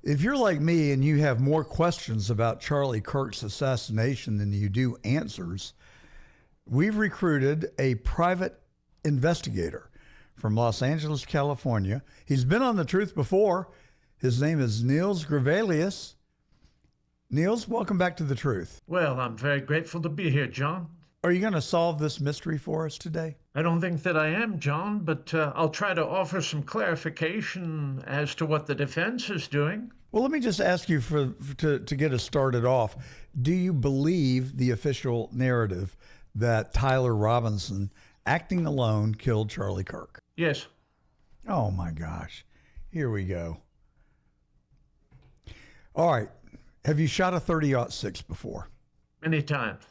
If you're like me and you have more questions about Charlie Kirk's assassination than you do answers, we've recruited a private investigator from Los Angeles, California. He's been on The Truth before. His name is Nils Grevillius. Nils, welcome back to The Truth. Well, I'm very grateful to be here, John. Are you going to solve this mystery for us today? I don't think that I am, John, but I'll try to offer some clarification as to what the defense is doing. Well, let me just ask you to get us started off. Do you believe the official narrative that Tyler Robinson, acting alone, killed Charlie Kirk? Yes. Oh, my gosh. Here we go. All right. Have you shot a 30-06 before? Many times.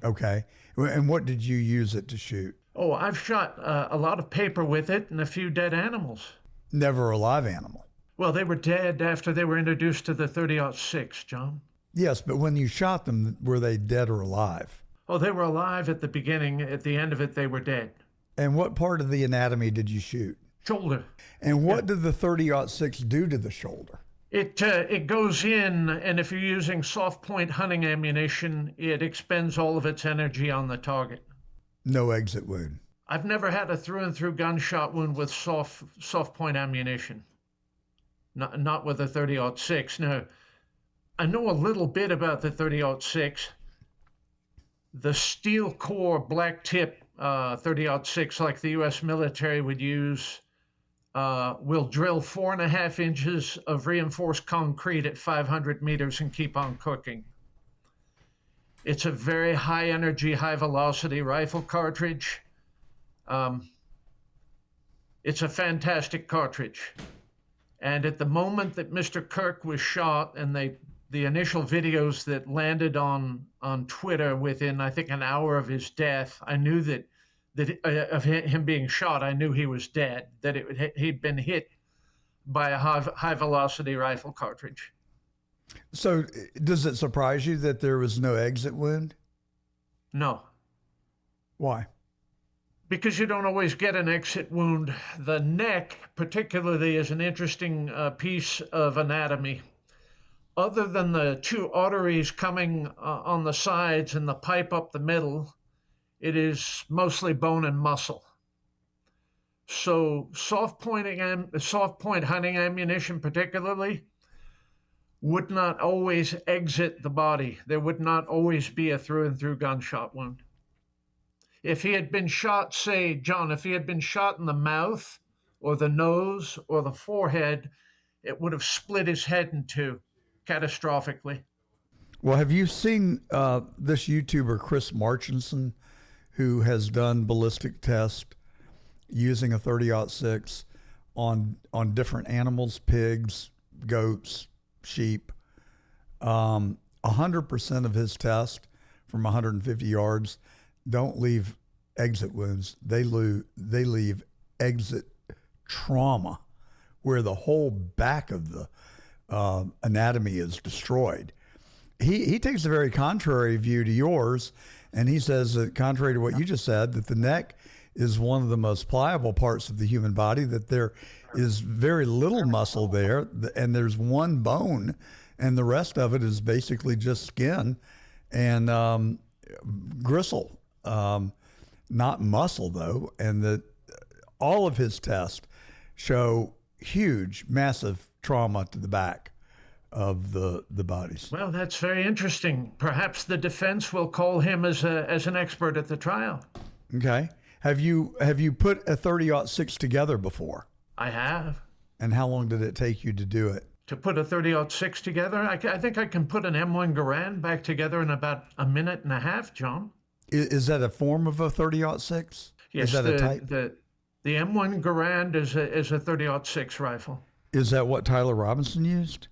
Okay. And what did you use it to shoot? Oh, I've shot a lot of paper with it and a few dead animals. Never a live animal. Well, they were dead after they were introduced to the 30-06, John. Yes, but when you shot them, were they dead or alive? Oh, they were alive at the beginning. At the end of it, they were dead. And what part of the anatomy did you shoot? Shoulder. And what did the 30-06 do to the shoulder? It goes in, and if you're using soft point hunting ammunition, it expends all of its energy on the target. No exit wound. I've never had a through and through gunshot wound with soft point ammunition. Not with a 30-06. Now, I know a little bit about the 30-06. The steel core black tip 30-06, like the U.S. military would use, will drill 4.5 inches of reinforced concrete at 500 meters and keep on cooking. It's a very high energy, high velocity rifle cartridge. It's a fantastic cartridge. And at the moment that Mr. Kirk was shot, and the initial videos that landed on Twitter within, I think, an hour of his death, I knew that of him being shot, I knew he was dead, that he'd been hit by a high velocity rifle cartridge. So does it surprise you that there was no exit wound? No. Why? Because you don't always get an exit wound. The neck, particularly, is an interesting piece of anatomy. Other than the two arteries coming on the sides and the pipe up the middle, it is mostly bone and muscle. So soft point hunting ammunition particularly would not always exit the body. There would not always be a through and through gunshot wound. If he had been shot, say, John, if he had been shot in the mouth or the nose or the forehead, it would have split his head in two catastrophically. Well, have you seen this YouTuber, Chris Marchinson, who has done ballistic tests using a 30-06 on different animals, pigs, goats, sheep? 100% of his tests from 150 yards don't leave exit wounds. They leave exit trauma, where the whole back of the anatomy is destroyed. He takes a very contrary view to yours, and he says that, contrary to what you just said, that the neck is one of the most pliable parts of the human body, that there is very little muscle there, and there's one bone, and the rest of it is basically just skin and gristle, not muscle, though, and that all of his tests show huge, massive trauma to the back of the bodies. Well, that's very interesting. Perhaps the defense will call him as an expert at the trial. Okay. Have you put a 30-06 together before? I have. And how long did it take you to do it? To put a 30-06 together? I think I can put an M1 Garand back together in about a minute and a half, John. Is that a form of a 30-06? Yes, is that a type? The M1 Garand is a 30-06 rifle. Is that what Tyler Robinson used?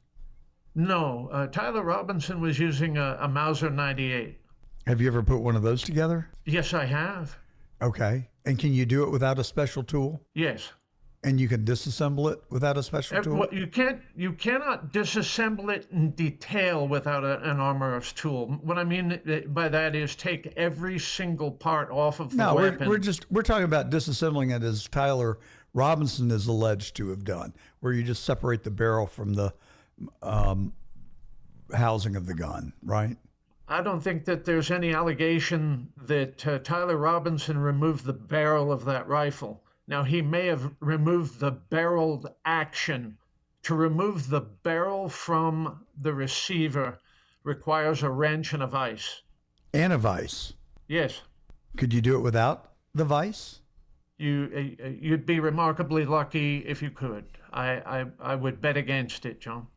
No, Tyler Robinson was using a Mauser 98. Have you ever put one of those together? Yes, I have. Okay. And can you do it without a special tool? Yes. And you can disassemble it without a special tool? You cannot disassemble it in detail without an armorer's tool. What I mean by that is take every single part off of the weapon. No, we're talking about disassembling it as Tyler Robinson is alleged to have done, where you just separate the barrel from the housing of the gun, right? I don't think that there's any allegation that Tyler Robinson removed the barrel of that rifle. Now, he may have removed the barreled action. To remove the barrel from the receiver requires a wrench and a vise. And a vise. Yes. Could you do it without the vise? You'd be remarkably lucky if you could. I would bet against it, John.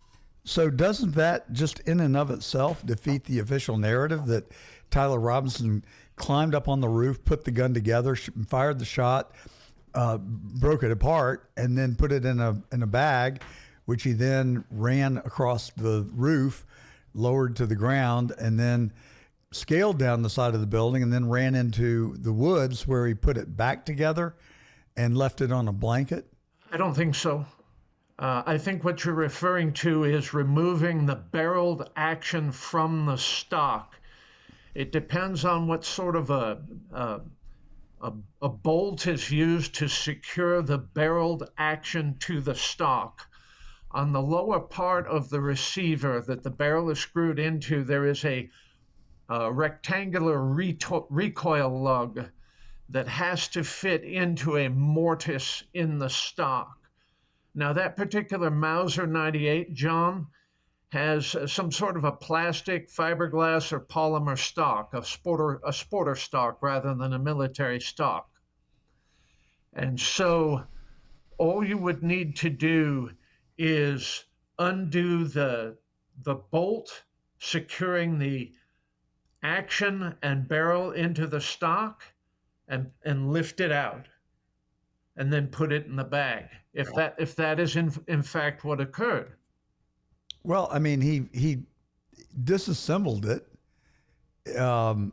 So doesn't that just in and of itself defeat the official narrative that Tyler Robinson climbed up on the roof, put the gun together, fired the shot, broke it apart, and then put it in a bag, which he then ran across the roof, lowered to the ground, and then scaled down the side of the building, and then ran into the woods where he put it back together and left it on a blanket? I don't think so. I think what you're referring to is removing the barreled action from the stock. It depends on what sort of a bolt is used to secure the barreled action to the stock. On the lower part of the receiver that the barrel is screwed into, there is a rectangular recoil lug that has to fit into a mortise in the stock. Now, that particular Mauser 98, John, has some sort of a plastic, fiberglass, or polymer stock, a sporter stock rather than a military stock. And so all you would need to do is undo the bolt securing the action and barrel into the stock and lift it out and then put it in the bag, if that is in fact what occurred. Well, I mean, he disassembled it and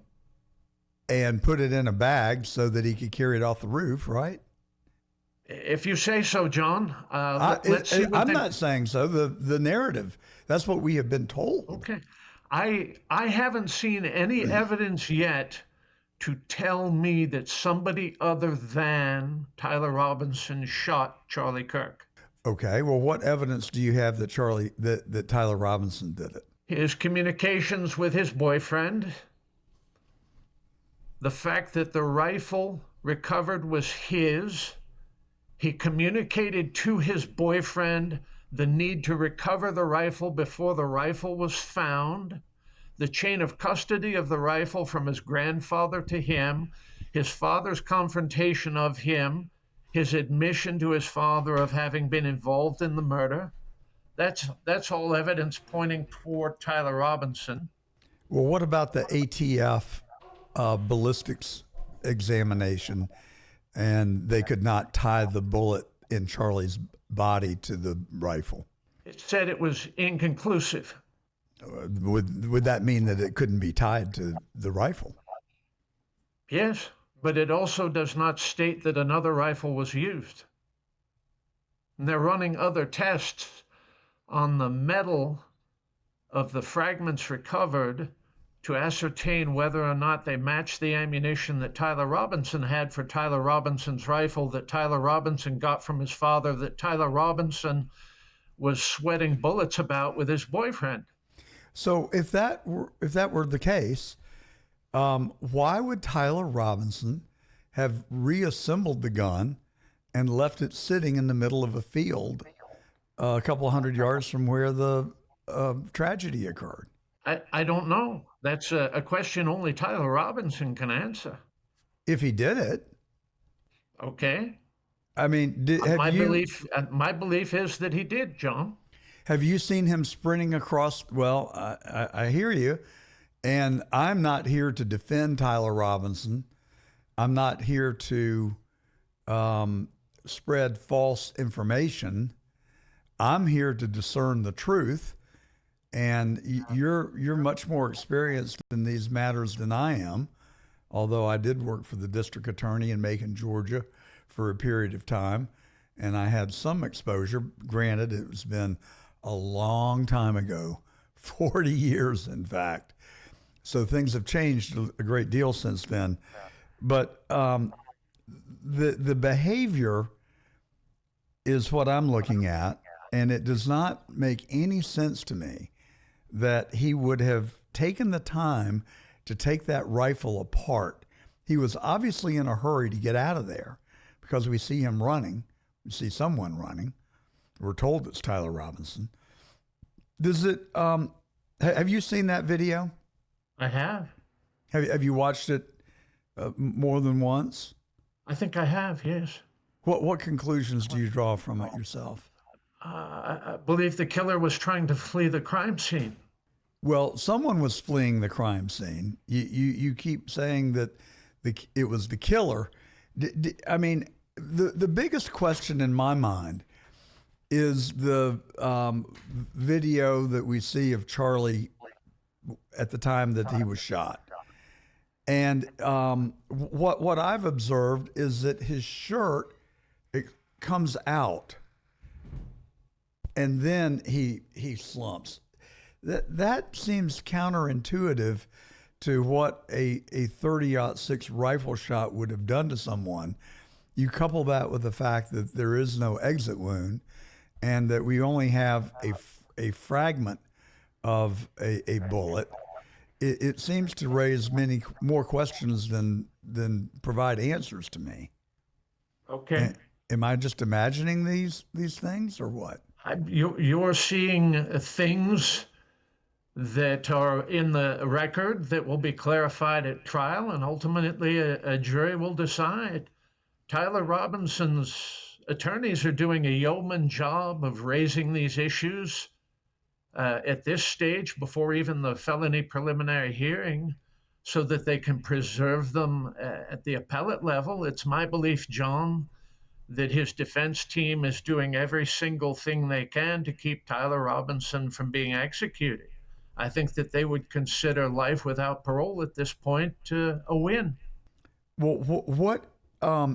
put it in a bag so that he could carry it off the roof, right? If you say so, John. Let's see. I'm not saying so. The narrative, that's what we have been told. Okay. I haven't seen any evidence yet to tell me that somebody other than Tyler Robinson shot Charlie Kirk. Okay. Well, what evidence do you have that Tyler Robinson did it? His communications with his boyfriend, the fact that the rifle recovered was his. He communicated to his boyfriend the need to recover the rifle before the rifle was found, the chain of custody of the rifle from his grandfather to him, his father's confrontation of him, his admission to his father of having been involved in the murder. That's all evidence pointing toward Tyler Robinson. Well, what about the ATF ballistics examination? And they could not tie the bullet in Charlie's body to the rifle. It said it was inconclusive. Would that mean that it couldn't be tied to the rifle? Yes, but it also does not state that another rifle was used. And they're running other tests on the metal of the fragments recovered to ascertain whether or not they match the ammunition that Tyler Robinson had for Tyler Robinson's rifle, that Tyler Robinson got from his father, that Tyler Robinson was sweating bullets about with his boyfriend. So if that were the case, why would Tyler Robinson have reassembled the gun and left it sitting in the middle of a field a couple hundred yards from where the tragedy occurred? I don't know. That's a question only Tyler Robinson can answer. If he did it. Okay. I mean, my belief is that he did, John. Have you seen him sprinting across? Well, I hear you. And I'm not here to defend Tyler Robinson. I'm not here to spread false information. I'm here to discern the truth. And you're much more experienced in these matters than I am, although I did work for the district attorney in Macon, Georgia for a period of time, and I had some exposure. Granted, it's been a long time ago, 40 years in fact. So things have changed a great deal since then. But the behavior is what I'm looking at. And it does not make any sense to me that he would have taken the time to take that rifle apart. He was obviously in a hurry to get out of there because we see him running. We see someone running. We're told it's Tyler Robinson. Does it, have you seen that video? I have. Have you watched it more than once? I think I have, yes. What conclusions do you draw from it yourself? I believe the killer was trying to flee the crime scene. Well, someone was fleeing the crime scene. You keep saying that it was the killer. I mean, the biggest question in my mind is the video that we see of Charlie at the time that he was shot. And what I've observed is that his shirt, it comes out and then he slumps. That seems counterintuitive to what a 30-06 rifle shot would have done to someone. You couple that with the fact that there is no exit wound and that we only have a fragment of a bullet. It seems to raise many more questions than provide answers to me. Okay. Am I just imagining these things or what? You're seeing things that are in the record that will be clarified at trial, and ultimately a jury will decide. Tyler Robinson's attorneys are doing a yeoman job of raising these issues at this stage before even the felony preliminary hearing so that they can preserve them at the appellate level. It's my belief, John, that his defense team is doing every single thing they can to keep Tyler Robinson from being executed. I think that they would consider life without parole at this point a win. Well, what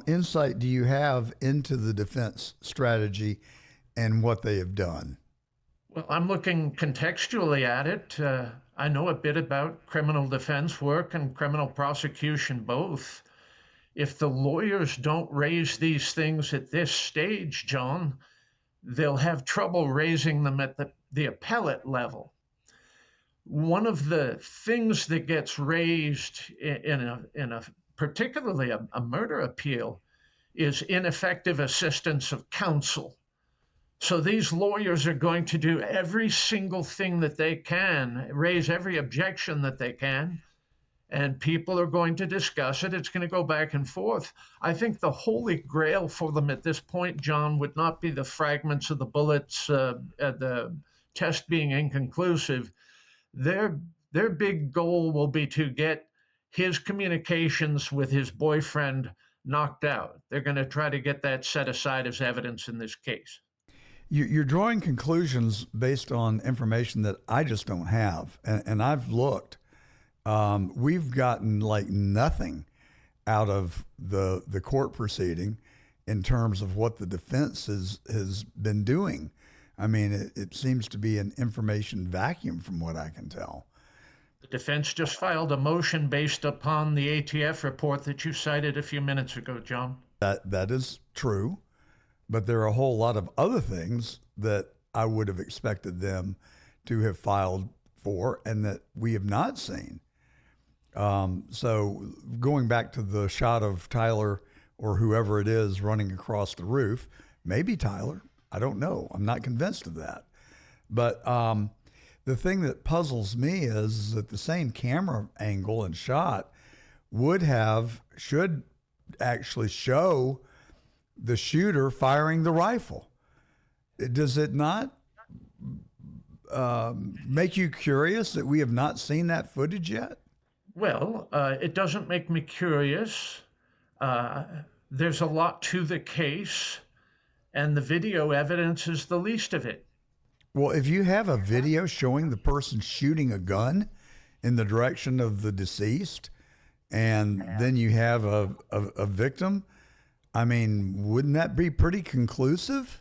insight do you have into the defense strategy and what they have done? Well, I'm looking contextually at it. I know a bit about criminal defense work and criminal prosecution both. If the lawyers don't raise these things at this stage, John, they'll have trouble raising them at the appellate level. One of the things that gets raised in a particularly a murder appeal is ineffective assistance of counsel. So these lawyers are going to do every single thing that they can, raise every objection that they can, and people are going to discuss it. It's going to go back and forth. I think the holy grail for them at this point, John, would not be the fragments of the bullets, the test being inconclusive. Their big goal will be to get his communications with his boyfriend knocked out. They're going to try to get that set aside as evidence in this case. You're drawing conclusions based on information that I just don't have, and I've looked. We've gotten like nothing out of the court proceeding in terms of what the defense has been doing. I mean, it seems to be an information vacuum from what I can tell. The defense just filed a motion based upon the ATF report that you cited a few minutes ago, John. That is true, but there are a whole lot of other things that I would have expected them to have filed for and that we have not seen. So going back to the shot of Tyler or whoever it is running across the roof, maybe Tyler, I don't know. I'm not convinced of that. But the thing that puzzles me is that the same camera angle and shot should actually show the shooter firing the rifle. Does it not make you curious that we have not seen that footage yet? Well, it doesn't make me curious. There's a lot to the case, and the video evidence is the least of it. Well, if you have a video showing the person shooting a gun in the direction of the deceased, and then you have a victim, I mean, wouldn't that be pretty conclusive?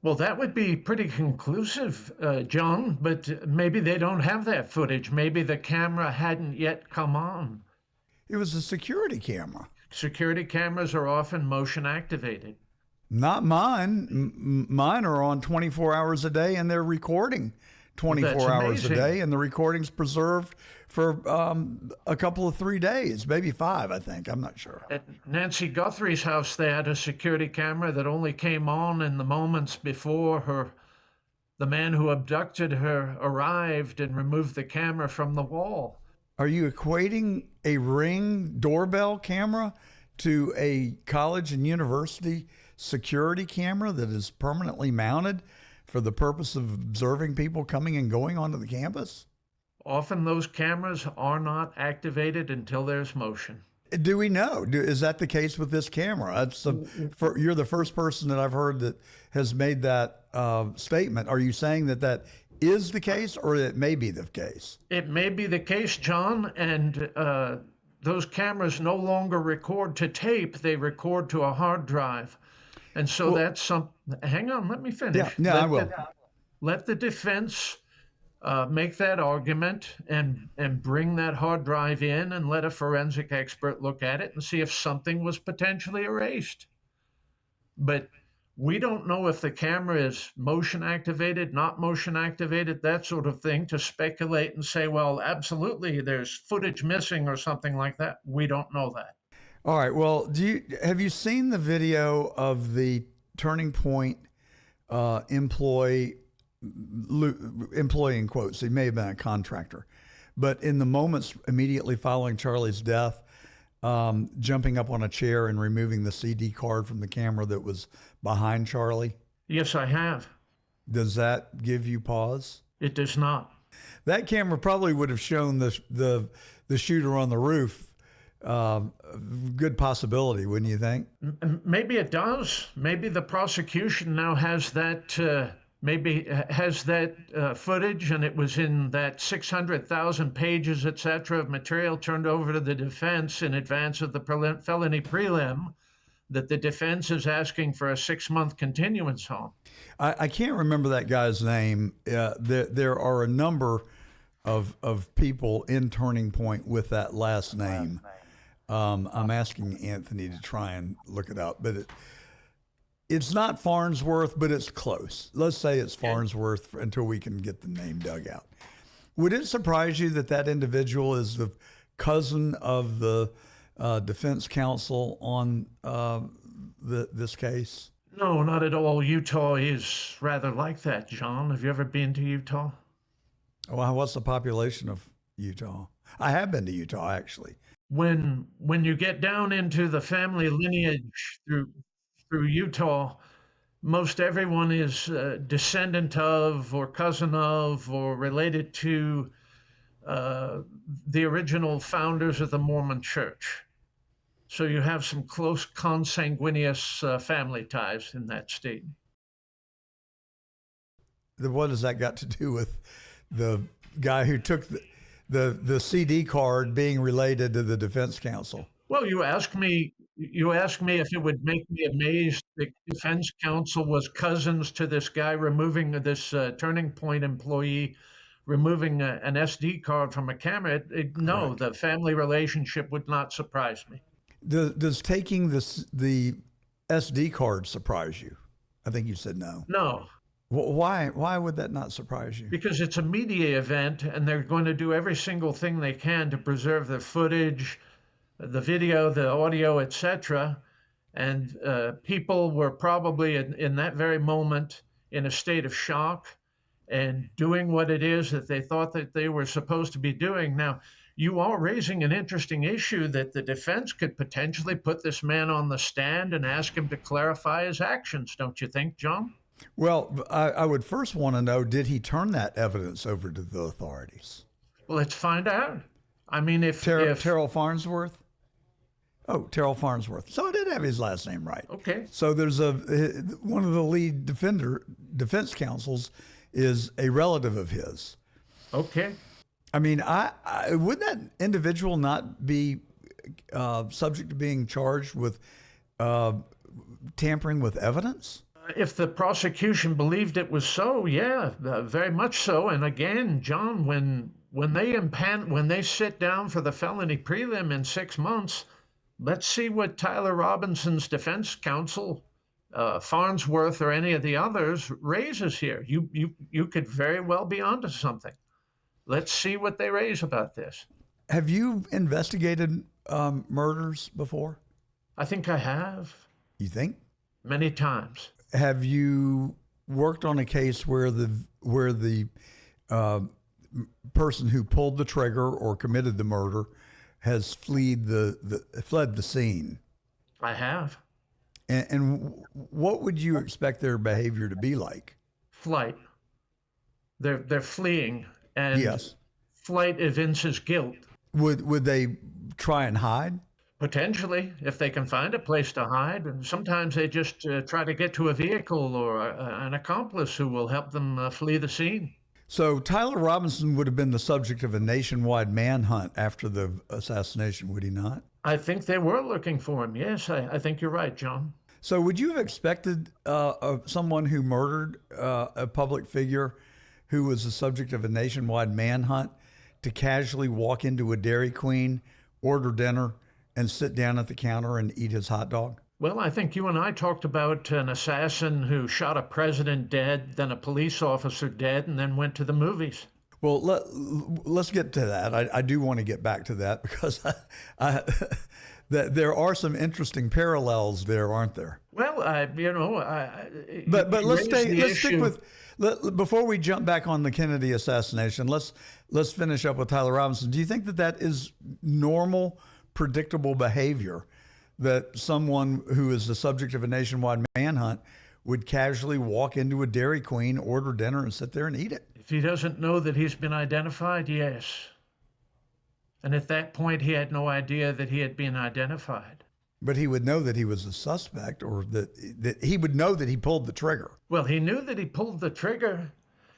Well, that would be pretty conclusive, John, but maybe they don't have that footage. Maybe the camera hadn't yet come on. It was a security camera. Security cameras are often motion activated. Not mine. Mine are on 24 hours a day, and they're recording Well, that's 24 hours a amazing. day, and the recording's preserved for a couple of 3 days, maybe 5, I think. I'm not sure. At Nancy Guthrie's house, they had a security camera that only came on in the moments before the man who abducted her arrived and removed the camera from the wall. Are you equating a Ring doorbell camera to a college and university security camera that is permanently mounted for the purpose of observing people coming and going onto the campus? Often those cameras are not activated until there's motion. Do we know? Is that the case with this camera? You're the first person that I've heard that has made that statement. Are you saying that that is the case, or it may be the case? It may be the case, John, and those cameras no longer record to tape, they record to a hard drive. And so that's some. Hang on, let me finish. Yeah, I will. Let the defense make that argument and bring that hard drive in and let a forensic expert look at it and see if something was potentially erased. But we don't know if the camera is motion activated, not motion activated, that sort of thing, to speculate and say, well, absolutely, there's footage missing or something like that. We don't know that. All right. Well, have you seen the video of the Turning Point employee in quotes? He may have been a contractor, but in the moments immediately following Charlie's death, jumping up on a chair and removing the CD card from the camera that was behind Charlie? Yes, I have. Does that give you pause? It does not. That camera probably would have shown the shooter on the roof. Good possibility, wouldn't you think? Maybe it does. Maybe the prosecution now has that. Footage, and it was in that 600,000 pages, etc., of material turned over to the defense in advance of the felony prelim that the defense is asking for a 6-month continuance on. I can't remember that guy's name. There are a number of people in Turning Point with that last name. I'm asking Anthony to try and look it up, but it's not Farnsworth, but it's close. Let's say it's Farnsworth until we can get the name dug out. Would it surprise you that that individual is the cousin of the defense counsel on this case? No, not at all. Utah is rather like that, John. Have you ever been to Utah? Well, what's the population of Utah? I have been to Utah, actually. When you get down into the family lineage through Utah, most everyone is descendant of or cousin of or related to the original founders of the Mormon Church. So you have some close consanguineous family ties in that state. What has that got to do with the guy who took the CD card being related to the defense counsel? Well, you asked me if it would make me amazed that defense counsel was cousins to this guy removing this Turning Point employee, removing an SD card from a camera. No, the family relationship would not surprise me. Does taking the SD card surprise you? I think you said no. No. Why would that not surprise you? Because it's a media event, and they're going to do every single thing they can to preserve the footage, the video, the audio, etc. And people were probably in that very moment in a state of shock and doing what it is that they thought that they were supposed to be doing. Now, you are raising an interesting issue that the defense could potentially put this man on the stand and ask him to clarify his actions, don't you think, John? Well, I would first want to know, did he turn that evidence over to the authorities? Well, let's find out. I mean, if Terrell Farnsworth? Oh, Terrell Farnsworth. So I did have his last name right. Okay. So there's one of the lead defense counsels is a relative of his. Okay. I mean, would that individual not be subject to being charged with tampering with evidence? If the prosecution believed it was so, yeah, very much so. And again, John, when they sit down for the felony prelim in 6 months, let's see what Tyler Robinson's defense counsel Farnsworth or any of the others raises here. You could very well be onto something. Let's see what they raise about this. Have you investigated murders before? I think I have You think? many times. Have you worked on a case where the uh, person who pulled the trigger or committed the murder has fled the scene? I have. And what would you expect their behavior to be like? Flight. They're fleeing, and Yes. flight evinces guilt. Would they try and hide? Potentially, if they can find a place to hide. And sometimes they just try to get to a vehicle or an accomplice who will help them flee the scene. So Tyler Robinson would have been the subject of a nationwide manhunt after the assassination, would he not? I think they were looking for him. Yes, I think you're right, John. So would you have expected someone who murdered a public figure who was the subject of a nationwide manhunt to casually walk into a Dairy Queen, order dinner, and sit down at the counter and eat his hot dog? Well, I think you and I talked about an assassin who shot a president dead, then a police officer dead, and then went to the movies. Well, let's get to that. I do want to get back to that because that there are some interesting parallels there, aren't there? Well, But let's stick issue. with before we jump back on the Kennedy assassination. Let's finish up with Tyler Robinson. Do you think that is normal, predictable behavior that someone who is the subject of a nationwide manhunt would casually walk into a Dairy Queen, order dinner, and sit there and eat it? If he doesn't know that he's been identified, yes. And at that point, he had no idea that he had been identified. But he would know that he was a suspect, or that he would know that he pulled the trigger. Well, he knew that he pulled the trigger,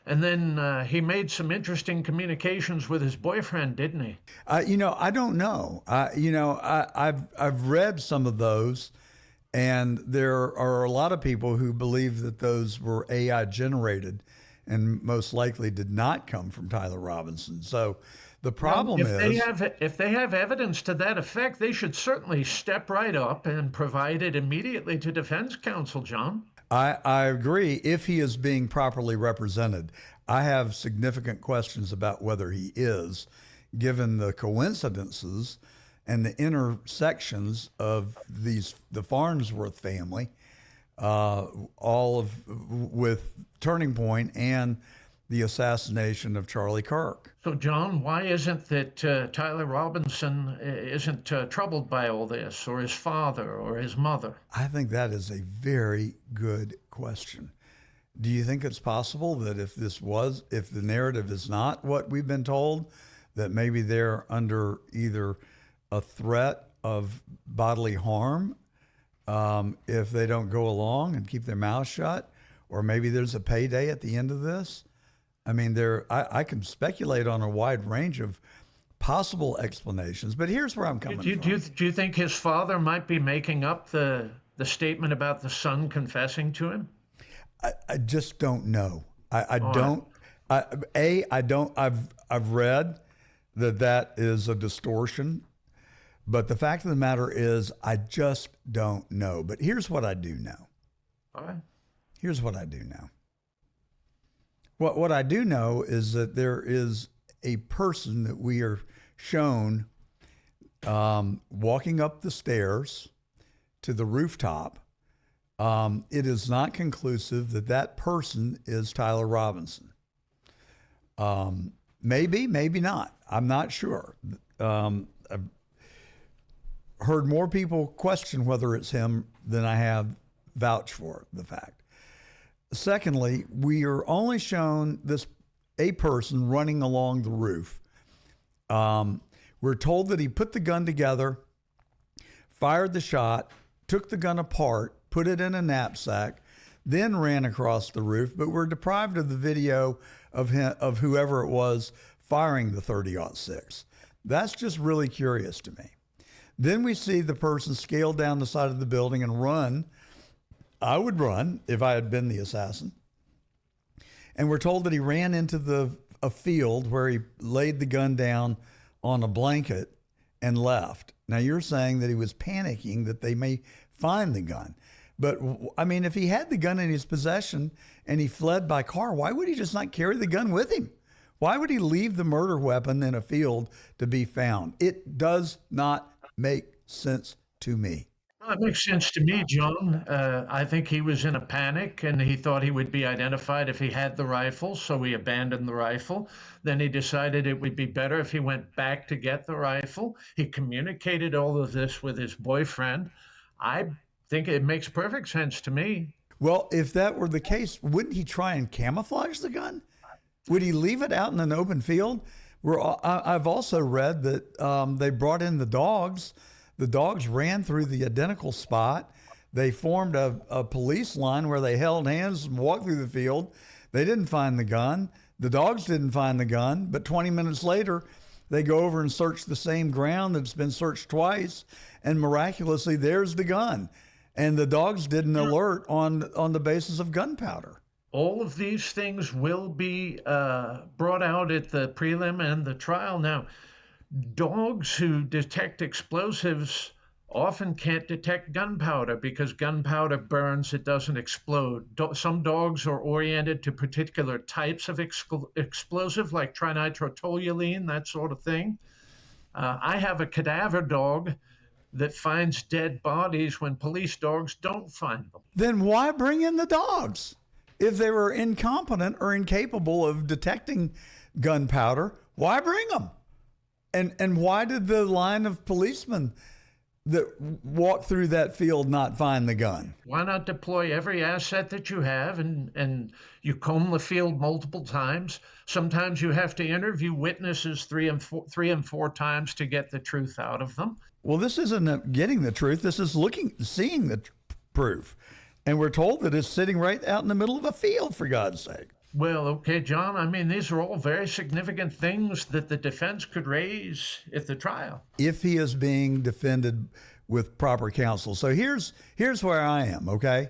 and then he made some interesting communications with his boyfriend, didn't he? I don't know. I've read some of those, and there are a lot of people who believe that those were AI generated, and most likely did not come from Tyler Robinson. So the problem If is, if they have evidence to that effect, they should certainly step right up and provide it immediately to defense counsel, John. I agree if he is being properly represented. I have significant questions about whether he is, given the coincidences and the intersections of the Farnsworth family, with Turning Point and the assassination of Charlie Kirk. So, John, why isn't that Tyler Robinson isn't troubled by all this, or his father, or his mother? I think that is a very good question. Do you think it's possible that if the narrative is not what we've been told, that maybe they're under either a threat of bodily harm if they don't go along and keep their mouths shut, or maybe there's a payday at the end of this? I mean, I can speculate on a wide range of possible explanations, but here's where I'm coming from. Do you think his father might be making up the statement about the son confessing to him? I just don't know. I All don't. I don't. I've read that is a distortion, but the fact of the matter is, I just don't know. But here's what I do know. All right. Here's what I do know. What I do know is that there is a person that we are shown walking up the stairs to the rooftop. It is not conclusive that person is Tyler Robinson. Maybe, maybe not. I'm not sure. I've heard more people question whether it's him than I have vouch for the fact. Secondly, we are only shown a person running along the roof. We're told that he put the gun together, fired the shot, took the gun apart, put it in a knapsack, then ran across the roof, but we're deprived of the video of whoever it was firing the .30-06. That's just really curious to me. Then we see the person scale down the side of the building and run. I would run if I had been the assassin. And we're told that he ran into a field where he laid the gun down on a blanket and left. Now you're saying that he was panicking that they may find the gun. But I mean, if he had the gun in his possession and he fled by car, why would he just not carry the gun with him? Why would he leave the murder weapon in a field to be found? It does not make sense to me. Well, it makes sense to me, John. I think he was in a panic and he thought he would be identified if he had the rifle, so he abandoned the rifle. Then he decided it would be better if he went back to get the rifle. He communicated all of this with his boyfriend. I think it makes perfect sense to me. Well, if that were the case, wouldn't he try and camouflage the gun? Would he leave it out in an open field? I've also read that they brought in the dogs. The dogs ran through the identical spot. They formed a police line where they held hands and walked through the field. They didn't find the gun. The dogs didn't find the gun. But 20 minutes later, they go over and search the same ground that's been searched twice. And miraculously, there's the gun. And the dogs didn't alert on the basis of gunpowder. All of these things will be brought out at the prelim and the trial. Now, dogs who detect explosives often can't detect gunpowder because gunpowder burns, it doesn't explode. Some dogs are oriented to particular types of explosive, like trinitrotoluene, that sort of thing. I have a cadaver dog that finds dead bodies when police dogs don't find them. Then why bring in the dogs? If they were incompetent or incapable of detecting gunpowder, why bring them? And why did the line of policemen that walked through that field not find the gun? Why not deploy every asset that you have and you comb the field multiple times? Sometimes you have to interview witnesses three and four times to get the truth out of them. Well, this isn't getting the truth. This is seeing the proof. And we're told that it's sitting right out in the middle of a field, for God's sake. Well, okay, John, I mean, these are all very significant things that the defense could raise at the trial. If he is being defended with proper counsel. So here's where I am, okay?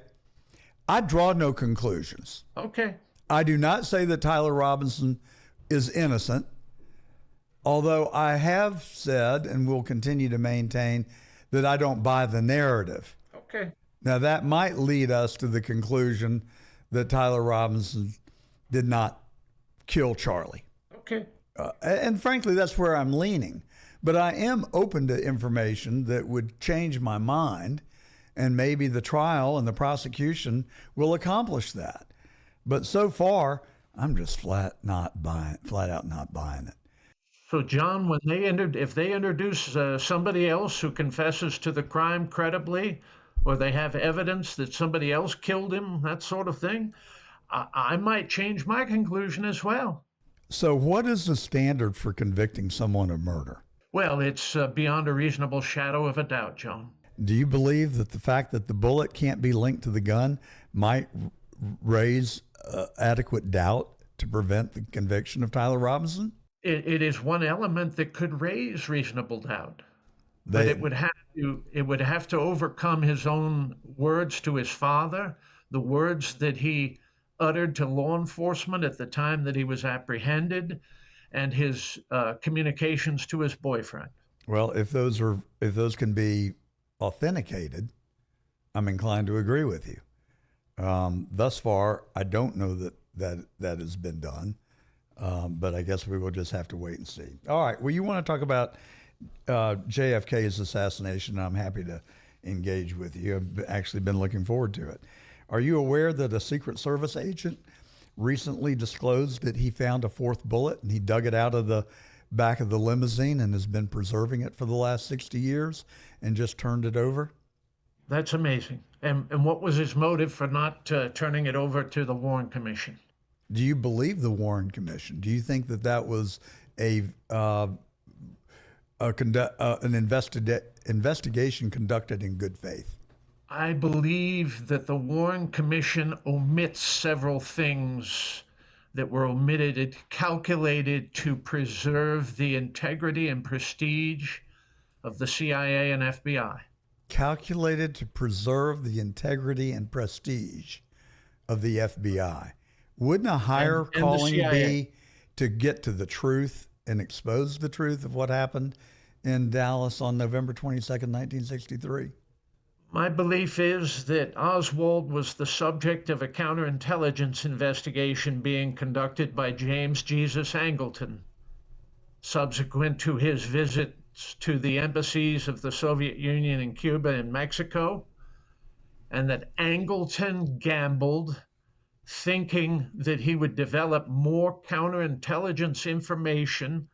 I draw no conclusions. Okay. I do not say that Tyler Robinson is innocent, although I have said and will continue to maintain that I don't buy the narrative. Okay. Now, that might lead us to the conclusion that Tyler Robinson did not kill Charlie. Okay. And frankly, that's where I'm leaning. But I am open to information that would change my mind, and maybe the trial and the prosecution will accomplish that. But so far, I'm just flat out not buying it. So, John, if they introduce somebody else who confesses to the crime credibly, or they have evidence that somebody else killed him, that sort of thing, I might change my conclusion as well. So what is the standard for convicting someone of murder? Well, it's beyond a reasonable shadow of a doubt, John. Do you believe that the fact that the bullet can't be linked to the gun might raise adequate doubt to prevent the conviction of Tyler Robinson? It is one element that could raise reasonable doubt. But it would have to overcome his own words to his father, the words that he uttered to law enforcement at the time that he was apprehended, and his communications to his boyfriend. Well, if those can be authenticated, I'm inclined to agree with you. Thus far, I don't know that has been done, but I guess we will just have to wait and see. All right. Well, you want to talk about JFK's assassination? I'm happy to engage with you. I've actually been looking forward to it. Are you aware that a Secret Service agent recently disclosed that he found a fourth bullet and he dug it out of the back of the limousine and has been preserving it for the last 60 years and just turned it over? That's amazing. And what was his motive for not turning it over to the Warren Commission? Do you believe the Warren Commission? Do you think that was an investigation conducted in good faith? I believe that the Warren Commission omits several things that were omitted, calculated to preserve the integrity and prestige of the CIA and FBI. Calculated to preserve the integrity and prestige of the FBI. Wouldn't a higher calling be to get to the truth and expose the truth of what happened in Dallas on November 22nd, 1963? My belief is that Oswald was the subject of a counterintelligence investigation being conducted by James Jesus Angleton, subsequent to his visits to the embassies of the Soviet Union in Cuba and Mexico, and that Angleton gambled thinking that he would develop more counterintelligence information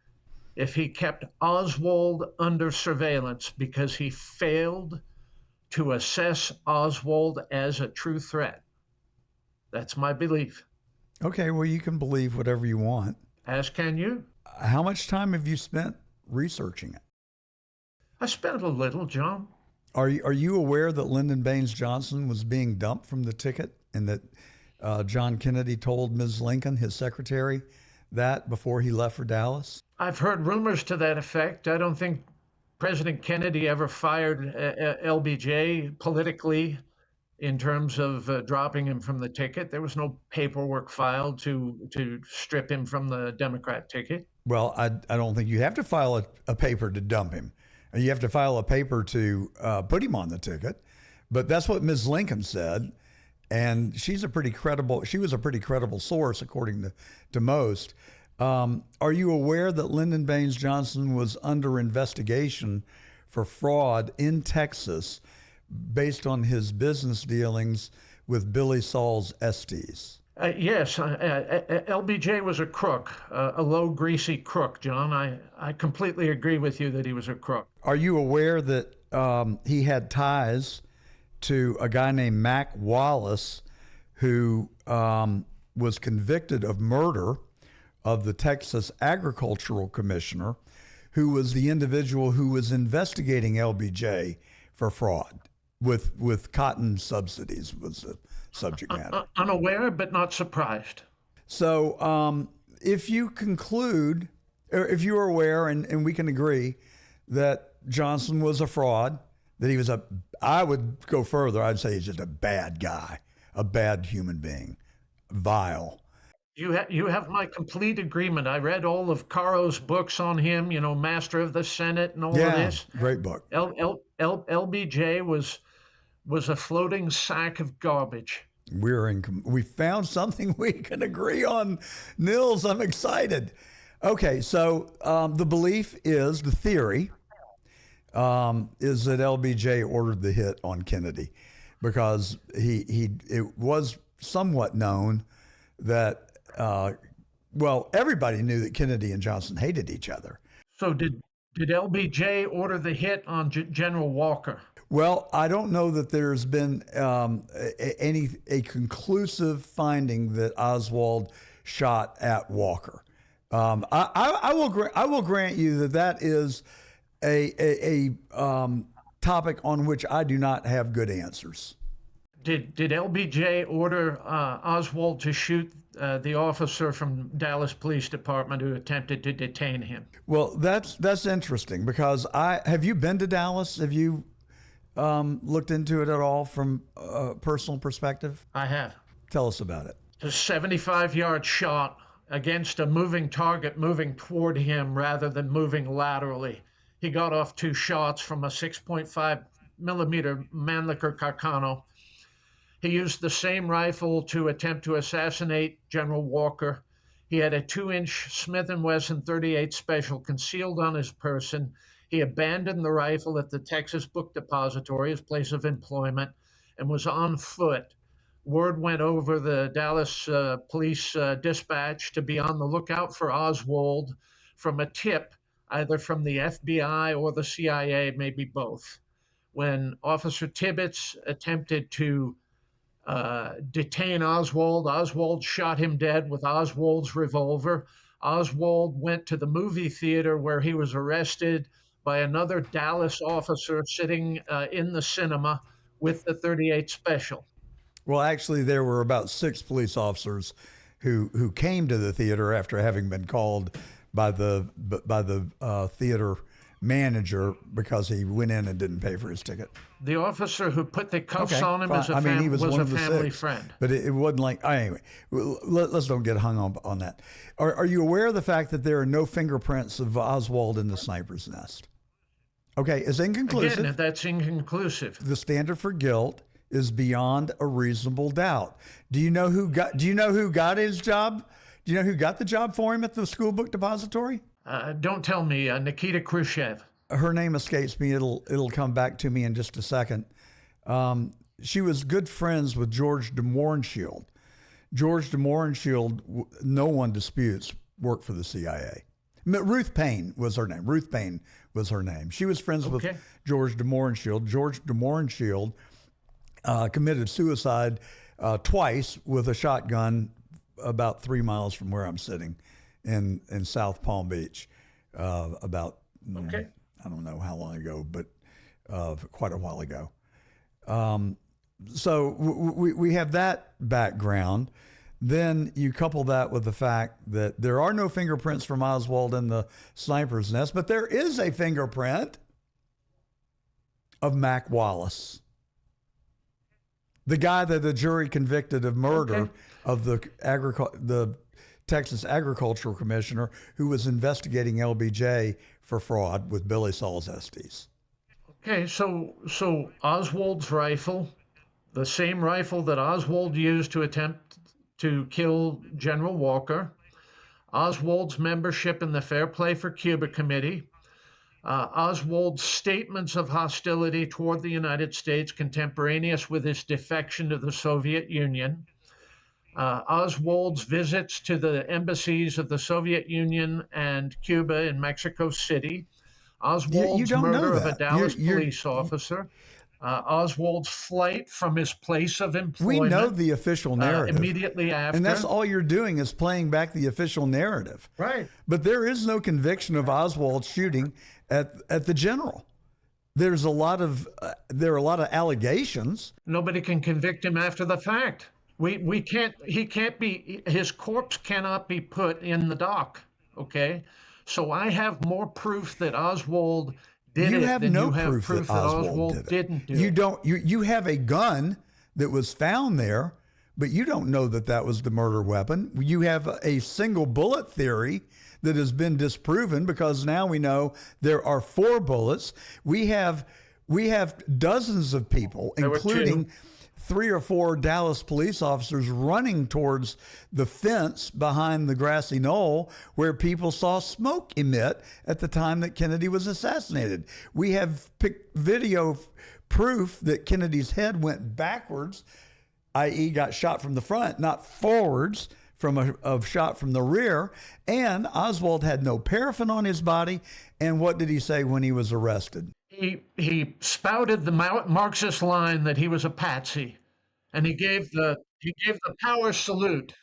if he kept Oswald under surveillance because he failed to assess Oswald as a true threat. That's my belief. Okay, well, you can believe whatever you want. As can you. How much time have you spent researching it? I spent a little, John. Are you aware that Lyndon Baines Johnson was being dumped from the ticket, and that John Kennedy told Ms. Lincoln, his secretary, that before he left for Dallas? I've heard rumors to that effect. I don't think President Kennedy ever fired LBJ politically in terms of dropping him from the ticket. There was no paperwork filed to strip him from the Democrat ticket. Well, I don't think you have to file a paper to dump him. You have to file a paper to put him on the ticket. But that's what Ms. Lincoln said. And she was a pretty credible source, according to most. Are you aware that Lyndon Baines Johnson was under investigation for fraud in Texas based on his business dealings with Billy Saul's Estes? Yes, LBJ was a crook, a low, greasy crook, John. I completely agree with you that he was a crook. Are you aware that he had ties to a guy named Mac Wallace, who was convicted of murder of the Texas Agricultural Commissioner, who was the individual who was investigating LBJ for fraud with cotton subsidies, was the subject matter? Unaware, but not surprised. So if you conclude, or if you are aware, and we can agree, that Johnson was a fraud, that he was I would go further, I'd say he's just a bad guy, a bad human being, vile. You have my complete agreement. I read all of Caro's books on him, Master of the Senate and all of this. Great book. LBJ was a floating sack of garbage. We found something we can agree on. Nils, I'm excited. Okay, so the belief is, the theory is that LBJ ordered the hit on Kennedy because it was somewhat known that everybody knew that Kennedy and Johnson hated each other. So did LBJ order the hit on General Walker? Well, I don't know that there's been a conclusive finding that Oswald shot at Walker. I will grant you that is a topic on which I do not have good answers. Did LBJ order Oswald to shoot the officer from Dallas Police Department who attempted to detain him? Well, that's interesting because have you been to Dallas? Have you looked into it at all from a personal perspective? I have. Tell us about it. A 75-yard shot against a moving target moving toward him rather than moving laterally. He got off 2 shots from a 6.5 millimeter Mannlicher Carcano. He used the same rifle to attempt to assassinate General Walker. He had a 2-inch Smith & Wesson .38 Special concealed on his person. He abandoned the rifle at the Texas Book Depository, his place of employment, and was on foot. Word went over the Dallas police dispatch to be on the lookout for Oswald from a tip, either from the FBI or the CIA, maybe both. When Officer Tibbetts attempted to detain Oswald shot him dead with Oswald's revolver. Oswald went to the movie theater where he was arrested by another Dallas officer sitting in the cinema with the .38 Special. Well, actually, there were about 6 police officers who came to the theater after having been called by the theater manager because he went in and didn't pay for his ticket. The officer who put the cuffs on him he was a one of the family 6, friend. But it wasn't like, anyway, let's don't get hung up on that. Are you aware of the fact that there are no fingerprints of Oswald in the sniper's nest? Okay, it's inconclusive. Again, that's inconclusive. The standard for guilt is beyond a reasonable doubt. Do you know who got his job? Do you know who got the job for him at the school book depository? Don't tell me, Nikita Khrushchev. Her name escapes me. It'll come back to me in just a second. She was good friends with George de Mohrenschildt. George de Mohrenschildt, no one disputes, worked for the CIA. Ruth Payne was her name. Ruth Payne was her name. She was friends with George de Mohrenschildt. George de Mohrenschildt committed suicide twice with a shotgun about 3 miles from where I'm sitting in South Palm Beach about, I don't know how long ago, but quite a while ago. So we have that background. Then you couple that with the fact that there are no fingerprints from Oswald in the sniper's nest, but there is a fingerprint of Mac Wallace, the guy that the jury convicted of murder of the Texas Agricultural Commissioner who was investigating LBJ for fraud with Billy Saul's Estes. Okay, so Oswald's rifle, the same rifle that Oswald used to attempt to kill General Walker, Oswald's membership in the Fair Play for Cuba Committee, Oswald's statements of hostility toward the United States contemporaneous with his defection to the Soviet Union, Oswald's visits to the embassies of the Soviet Union and Cuba in Mexico City, Oswald's murder of a Dallas police officer, Oswald's flight from his place of employment. We know the official narrative. Immediately after. And that's all you're doing is playing back the official narrative. Right. But there is no conviction of Oswald shooting at the general. There are a lot of allegations. Nobody can convict him after the fact. His corpse cannot be put in the dock. Okay. So I have more proof that Oswald did it than you have proof that Oswald didn't do it. You have a gun that was found there, but you don't know that that was the murder weapon. You have a single bullet theory that has been disproven because now we know there are 4 bullets. We have dozens of people, including 3 or 4 Dallas police officers running towards the fence behind the grassy knoll where people saw smoke emit at the time that Kennedy was assassinated. We have video proof that Kennedy's head went backwards, i.e. got shot from the front, not forwards from a shot from the rear. And Oswald had no paraffin on his body. And what did he say when he was arrested? He spouted the Marxist line that he was a patsy, and he gave the power salute.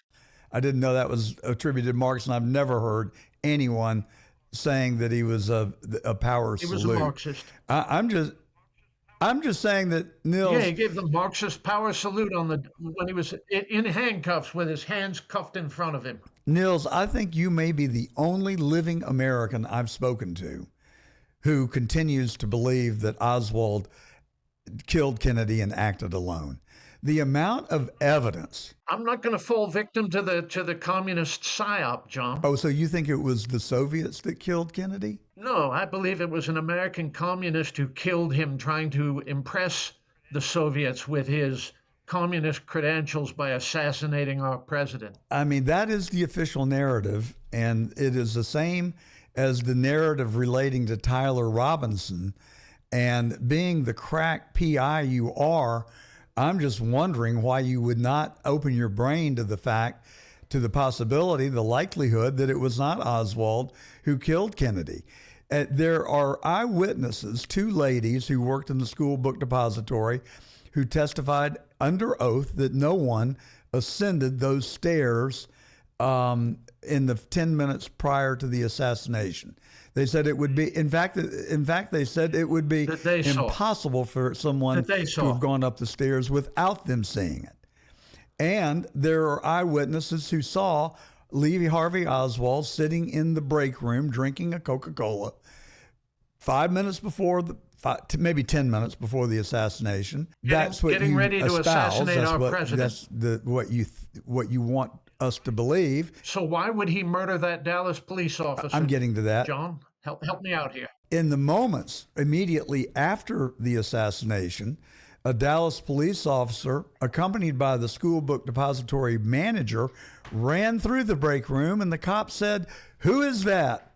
I didn't know that was attributed to Marx, and I've never heard anyone saying that he was a power salute. He was a Marxist. I'm just saying that Nils. Yeah, he gave the Marxist power salute when he was in handcuffs with his hands cuffed in front of him. Nils, I think you may be the only living American I've spoken to who continues to believe that Oswald killed Kennedy and acted alone. The amount of evidence. I'm not going to fall victim to the communist psyop, John. Oh, so you think it was the Soviets that killed Kennedy? No, I believe it was an American communist who killed him trying to impress the Soviets with his communist credentials by assassinating our president. I mean, that is the official narrative, and it is the same as the narrative relating to Tyler Robinson. And being the crack PI you are, I'm just wondering why you would not open your brain to the possibility, the likelihood that it was not Oswald who killed Kennedy. There are eyewitnesses, 2 ladies who worked in the school book depository, who testified under oath that no one ascended those stairs in the 10 minutes prior to the assassination. They said it would be, in fact, they said it would be impossible for someone to have gone up the stairs without them seeing it. And there are eyewitnesses who saw Lee Harvey Oswald sitting in the break room drinking a Coca-Cola 5 minutes before maybe 10 minutes before the assassination. That's what getting you ready to assassinate our president. That's what you want us to believe. So why would he murder that Dallas police officer? I'm getting to that. John, help me out here. In the moments immediately after the assassination, a Dallas police officer, accompanied by the school book depository manager, ran through the break room, and the cop said, "Who is that?"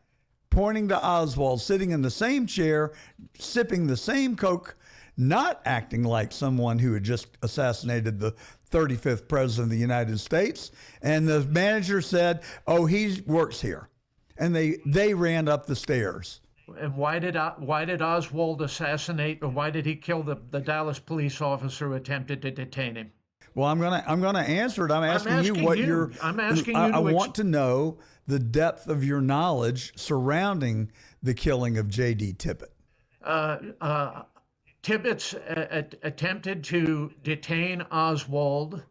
pointing to Oswald sitting in the same chair, sipping the same Coke, not acting like someone who had just assassinated the 35th president of the United States. And the manager said, "Oh, he works here." And they ran up the stairs. And why did Oswald assassinate, or why did he kill the Dallas police officer who attempted to detain him? Well, I'm gonna answer it. I'm asking you what you're. I'm asking you. I want to know the depth of your knowledge surrounding the killing of J.D. Tippit. Tibbets attempted to detain Oswald.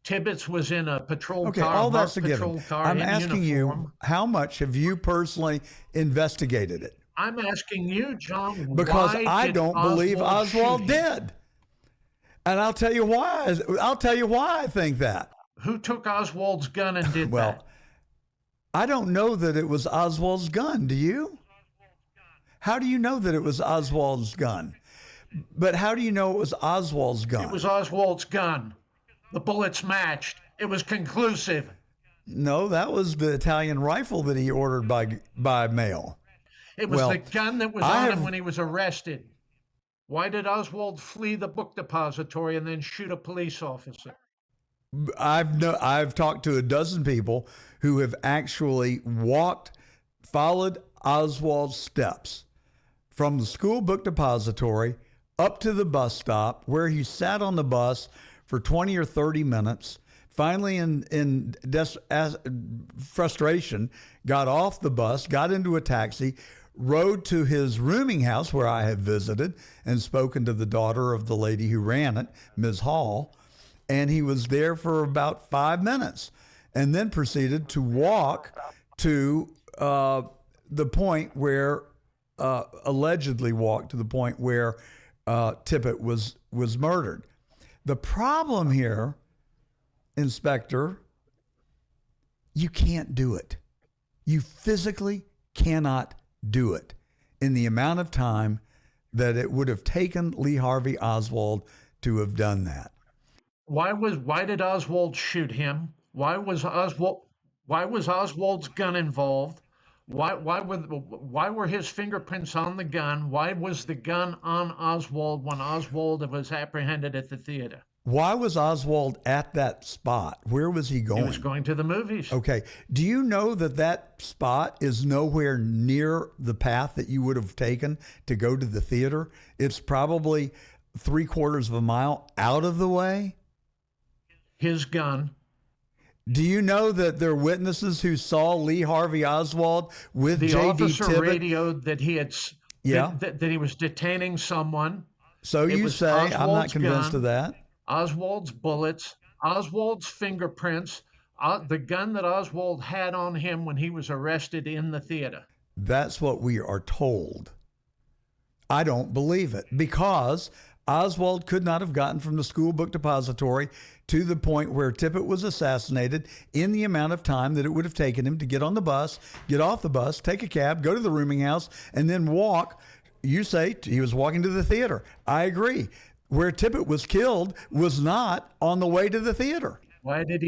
Tibbets was in a patrol car. All that's a patrol given. car I'm in asking uniform. you, how much have you personally investigated it? I'm asking you, John, Because why I did don't believe Oswald shoot him? did. And I'll tell you why. I'll tell you why I think that. Who took Oswald's gun and did Well, that? I don't know that it was Oswald's gun. Do you? How do you know that it was Oswald's gun? But how do you know it was Oswald's gun? It was Oswald's gun. The bullets matched. It was conclusive. No, that was the Italian rifle that he ordered by mail. It was the gun that was on him when he was arrested. Why did Oswald flee the book depository and then shoot a police officer? I've talked to a dozen people who have actually followed Oswald's steps from the school book depository up to the bus stop, where he sat on the bus for 20 or 30 minutes. Finally, in frustration, got off the bus, got into a taxi, rode to his rooming house where I have visited and spoken to the daughter of the lady who ran it, Ms. Hall, and he was there for about 5 minutes and then proceeded to walk to the point where, allegedly walked to the point where Tippit was murdered. The problem here, Inspector, you can't do it. You physically cannot do it in the amount of time that it would have taken Lee Harvey Oswald to have done that. Why did Oswald shoot him? Why was Oswald's gun involved? Why were his fingerprints on the gun? Why was the gun on Oswald when Oswald was apprehended at the theater? Why was Oswald at that spot? Where was he going? He was going to the movies. Okay. Do you know that spot is nowhere near the path that you would have taken to go to the theater? It's probably 3/4 of a mile out of the way. His gun. Do you know that there are witnesses who saw Lee Harvey Oswald with the J.D. officer Tippit? radioed that he had that he was detaining someone. So you say, Oswald's I'm not convinced gun, of that. Oswald's bullets, Oswald's fingerprints, the gun that Oswald had on him when he was arrested in the theater. That's what we are told. I don't believe it, because Oswald could not have gotten from the school book depository to the point where Tippit was assassinated in the amount of time that it would have taken him to get on the bus, get off the bus, take a cab, go to the rooming house, and then walk. You say he was walking to the theater. I agree. Where Tippit was killed was not on the way to the theater. Why did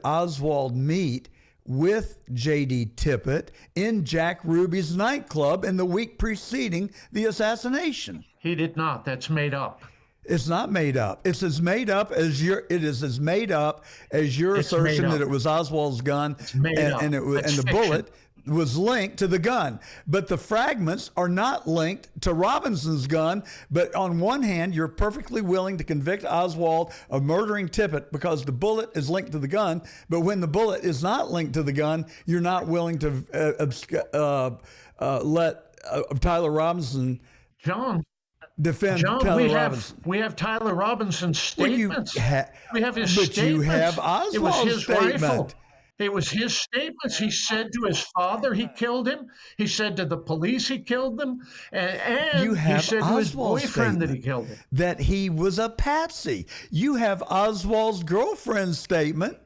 Oswald meet with J.D. Tippit in Jack Ruby's nightclub in the week preceding the assassination? He did not. That's made up. It's not made up. It's as made up as your assertion that it was Oswald's gun and the bullet was linked to the gun. But the fragments are not linked to Robinson's gun. But on one hand, you're perfectly willing to convict Oswald of murdering Tippit because the bullet is linked to the gun. But when the bullet is not linked to the gun, you're not willing to let Tyler Robinson defend Tyler Robinson. We have Tyler Robinson's statements. We have his statements. But you have Oswald's statement. Rifle. It was his statements. He said to his father he killed him. He said to the police he killed them. And he said to his boyfriend that he killed him. That he was a patsy. You have Oswald's girlfriend's statement.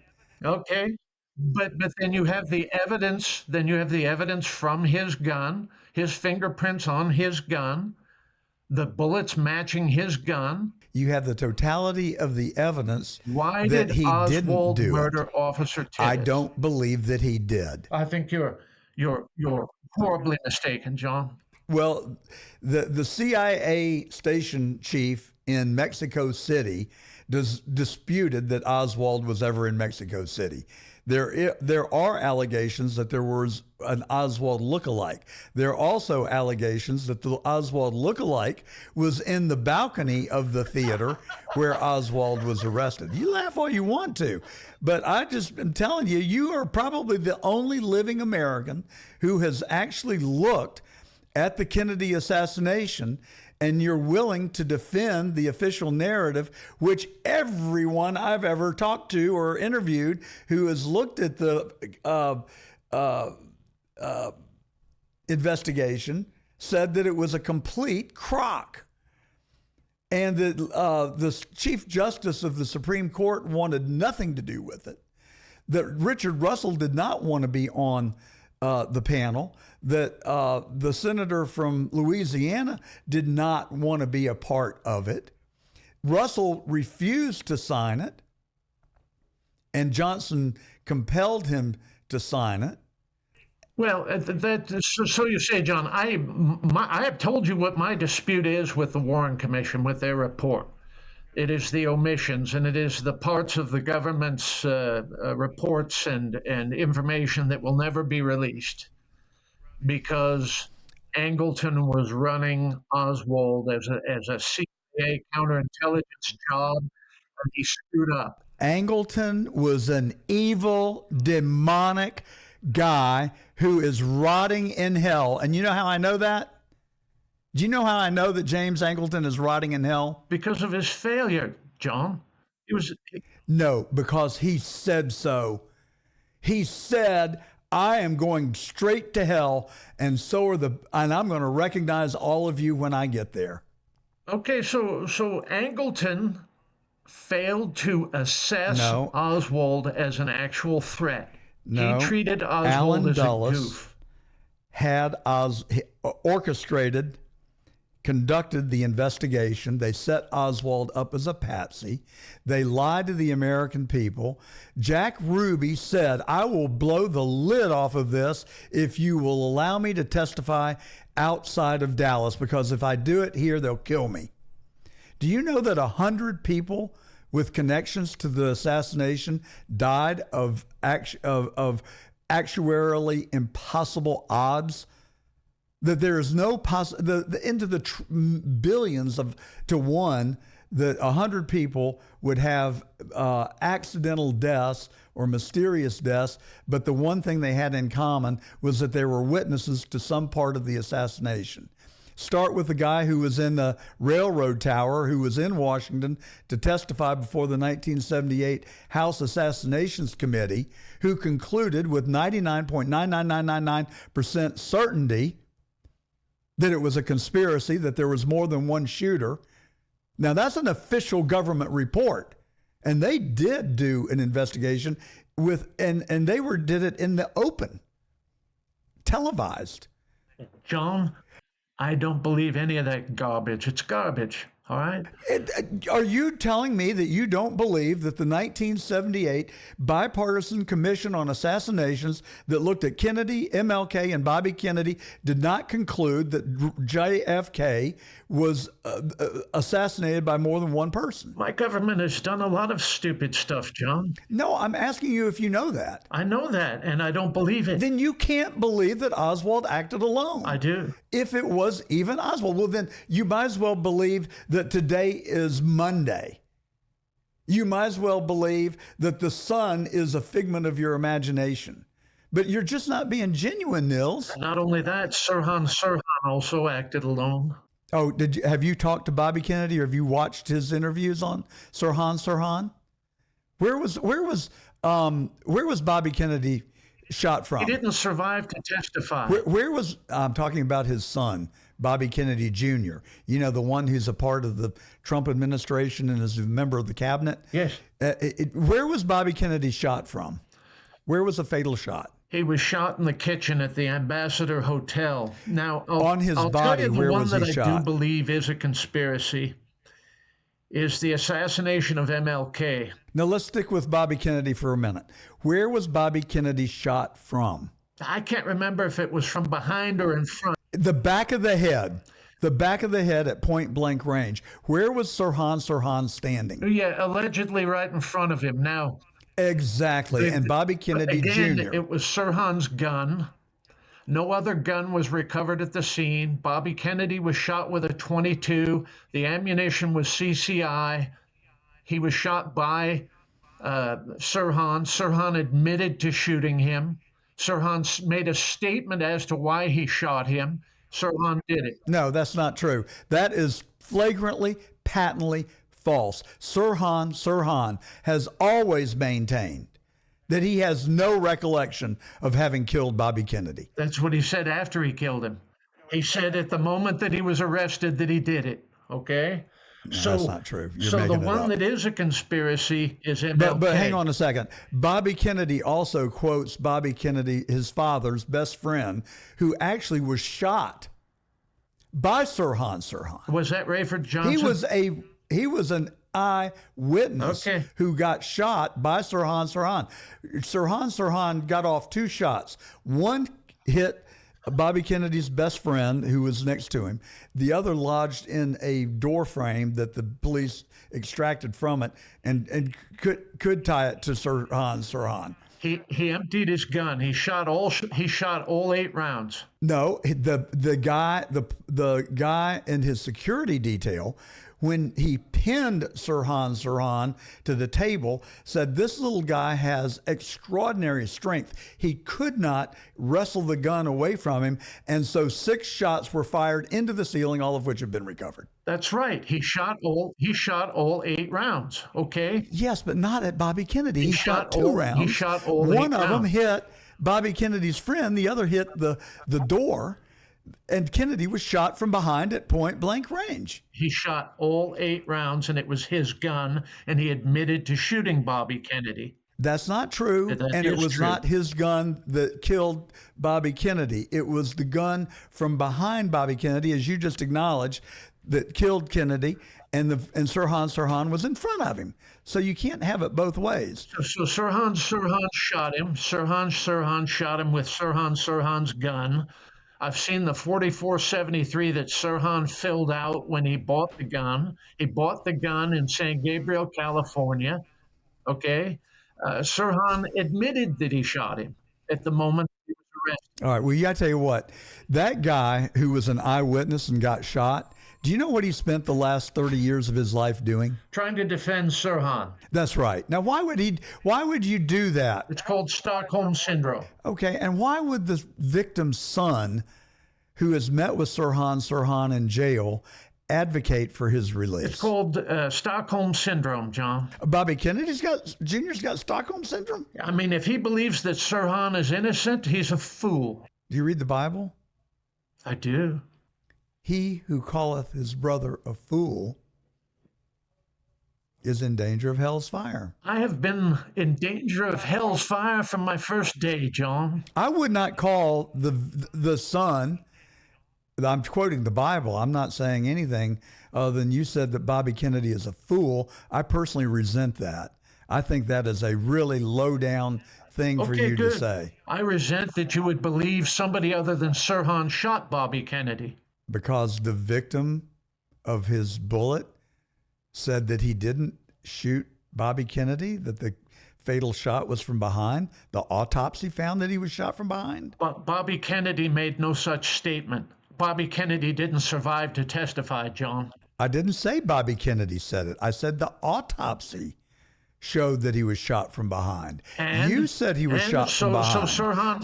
Okay. But then you have the evidence. Then you have the evidence from his gun, his fingerprints on his gun, the bullets matching his gun. You have the totality of the evidence Why that did he didn't Oswald do murder it. Officer Tibbets? I don't believe that he did. I think you're horribly mistaken, John. Well, the CIA station chief in Mexico City disputed that Oswald was ever in Mexico City. There are allegations that there was an Oswald lookalike. There are also allegations that the Oswald lookalike was in the balcony of the theater where Oswald was arrested. You laugh all you want to, but I just am telling you, you are probably the only living American who has actually looked at the Kennedy assassination, and you're willing to defend the official narrative, which everyone I've ever talked to or interviewed who has looked at the investigation said that it was a complete crock. And that the Chief Justice of the Supreme Court wanted nothing to do with it. That Richard Russell did not want to be on the panel, that the senator from Louisiana did not want to be a part of it. Russell refused to sign it, and Johnson compelled him to sign it. Well, so you say, John. I have told you what my dispute is with the Warren Commission, with their report. It is the omissions, and it is the parts of the government's reports and information that will never be released, because Angleton was running Oswald as a CIA counterintelligence job, and he screwed up. Angleton was an evil, demonic guy who is rotting in hell. And you know how I know that? Do you know how I know that James Angleton is rotting in hell? Because of his failure, John. No, because he said so. He said, I am going straight to hell, and I'm going to recognize all of you when I get there. Okay, so Angleton failed to assess Oswald as an actual threat. No. He treated Oswald Alan as Dulles a goof. Had orchestrated, conducted the investigation. They set Oswald up as a patsy. They lied to the American people. Jack Ruby said, I will blow the lid off of this if you will allow me to testify outside of Dallas, because if I do it here, they'll kill me. Do you know that 100 people with connections to the assassination died of actuarially impossible odds? That there is no into the billions to one that 100 people would have accidental deaths or mysterious deaths, but the one thing they had in common was that they were witnesses to some part of the assassination. Start with the guy who was in the railroad tower, who was in Washington to testify before the 1978 House Assassinations Committee, who concluded with 99.99999% certainty that it was a conspiracy, that there was more than one shooter. Now, that's an official government report, and they did do an investigation and they did it in the open, televised. John, I don't believe any of that garbage. It's garbage. All right. Are you telling me that you don't believe that the 1978 bipartisan commission on assassinations that looked at Kennedy, MLK, and Bobby Kennedy did not conclude that JFK was assassinated by more than one person? My government has done a lot of stupid stuff, John. No, I'm asking you if you know that. I know that, and I don't believe it. Then you can't believe that Oswald acted alone. I do. If it was even Oswald, well, then you might as well believe that today is Monday. You might as well believe that the sun is a figment of your imagination. But you're just not being genuine, Nils. Not only that, Sirhan also acted alone. Oh, have you talked to Bobby Kennedy, or have you watched his interviews on Sirhan? Where was Bobby Kennedy shot from? He didn't survive to testify. Where was, I'm talking about his son, Bobby Kennedy Jr., you know, the one who's a part of the Trump administration and is a member of the cabinet? Yes. Where was Bobby Kennedy shot from? Where was the fatal shot? He was shot in the kitchen at the Ambassador Hotel. Now, On his I'll body, tell you the where one was that he I do shot? believe is a conspiracy is the assassination of MLK. Now let's stick with Bobby Kennedy for a minute. Where was Bobby Kennedy shot from? I can't remember if it was from behind or in front. The back of the head. The back of the head at point blank range. Where was Sirhan standing? Yeah, allegedly right in front of him. Now, Exactly. And Bobby Kennedy again, Jr. it was Sirhan's gun. No other gun was recovered at the scene. Bobby Kennedy was shot with a .22. The ammunition was CCI. He was shot by Sirhan. Sirhan admitted to shooting him. Sirhan made a statement as to why he shot him. Sirhan did it. No, that's not true. That is flagrantly, patently false. Sirhan has always maintained that he has no recollection of having killed Bobby Kennedy. That's what he said after he killed him. He said at the moment that he was arrested that he did it. Okay? No, that's not true. You're so the making it one up. that is a conspiracy is MLK. But hang on a second. Bobby Kennedy also quotes Bobby Kennedy, his father's best friend, who actually was shot by Sirhan. Was that Rayford Johnson? He was an eyewitness Okay. who got shot by Sirhan. Sirhan got off 2 shots. One hit Bobby Kennedy's best friend, who was next to him. The other lodged in a door frame that the police extracted from it and could tie it to Sirhan. He emptied his gun. He shot all 8 rounds. No, the guy in his security detail, when he pinned Sirhan to the table, said this little guy has extraordinary strength. He could not wrestle the gun away from him, and so 6 shots were fired into the ceiling, all of which have been recovered. That's right. He shot all 8 rounds. Okay. Yes, but not at Bobby Kennedy. He shot 2 all- rounds. he shot all 8 One of them rounds. hit Bobby Kennedy's friend. The other hit the door. And Kennedy was shot from behind at point blank range. He shot all 8 rounds, and it was his gun, and he admitted to shooting Bobby Kennedy. That's not true. That And it is was true. not his gun that killed Bobby Kennedy. It was the gun from behind Bobby Kennedy, as you just acknowledged, that killed Kennedy. And Sirhan was in front of him. So you can't have it both ways. So Sirhan shot him. Sirhan shot him with Sirhan's gun. I've seen the 4473 that Sirhan filled out when he bought the gun. He bought the gun in San Gabriel, California. Okay. Sirhan admitted that he shot him at the moment he was arrested. All right. Well, you got to tell you what, that guy who was an eyewitness and got shot, do you know what he spent the last 30 years of his life doing? Trying to defend Sirhan. That's right. Now, why would you do that? It's called Stockholm Syndrome. Okay. And why would the victim's son, who has met with Sirhan in jail, advocate for his release? It's called Stockholm Syndrome, John. Bobby Kennedy's Jr.'s got Stockholm syndrome? I mean, if he believes that Sirhan is innocent, he's a fool. Do you read the Bible? I do. He who calleth his brother a fool is in danger of hell's fire. I have been in danger of hell's fire from my first day, John. I would not call the son, I'm quoting the Bible, I'm not saying anything other than you said that Bobby Kennedy is a fool. I personally resent that. I think that is a really low down thing for Okay, you good. to say, I resent that you would believe somebody other than Sirhan shot Bobby Kennedy. because the victim of his bullet said that he didn't shoot Bobby Kennedy, that the fatal shot was from behind. The autopsy found that he was shot from behind. But Bobby Kennedy made no such statement. Bobby Kennedy didn't survive to testify, John. I didn't say Bobby Kennedy said it. I said the autopsy showed that he was shot from behind. And you said he was shot from behind.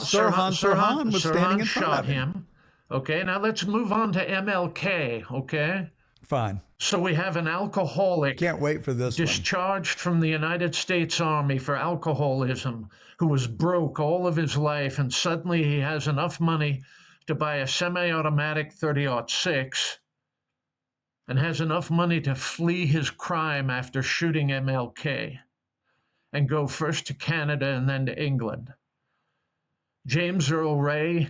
So Sirhan was standing in front shot of him. him. Okay, now let's move on to MLK, okay? Fine. So we have an alcoholic Can't wait for this one. discharged from the United States Army for alcoholism, who was broke all of his life, and suddenly he has enough money to buy a semi-automatic 30-06 and has enough money to flee his crime after shooting MLK. and go first to Canada and then to England. James Earl Ray,